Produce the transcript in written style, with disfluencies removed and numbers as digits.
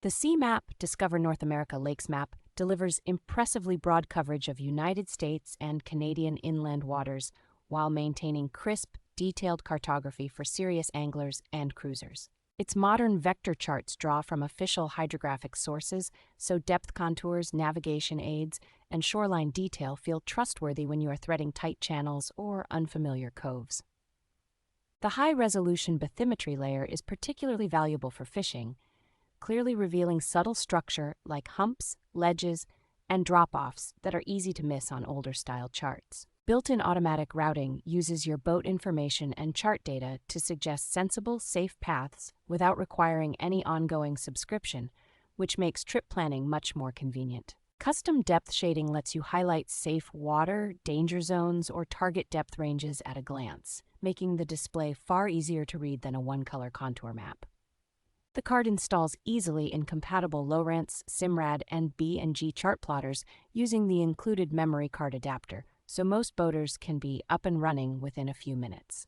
The Sea Map Discover North America Lakes map delivers impressively broad coverage of United States and Canadian inland waters while maintaining crisp, detailed cartography for serious anglers and cruisers. Its modern vector charts draw from official hydrographic sources, so depth contours, navigation aids, and shoreline detail feel trustworthy when you are threading tight channels or unfamiliar coves. The high-resolution bathymetry layer is particularly valuable for fishing, clearly revealing subtle structure like humps, ledges, and drop-offs that are easy to miss on older-style charts. Built-in automatic routing uses your boat information and chart data to suggest sensible, safe paths without requiring any ongoing subscription, which makes trip planning much more convenient. Custom depth shading lets you highlight safe water, danger zones, or target depth ranges at a glance, making the display far easier to read than a one-color contour map. The card installs easily in compatible Lowrance, Simrad, and B&G Chartplotters using the included memory card adapter, so most boaters can be up and running within a few minutes.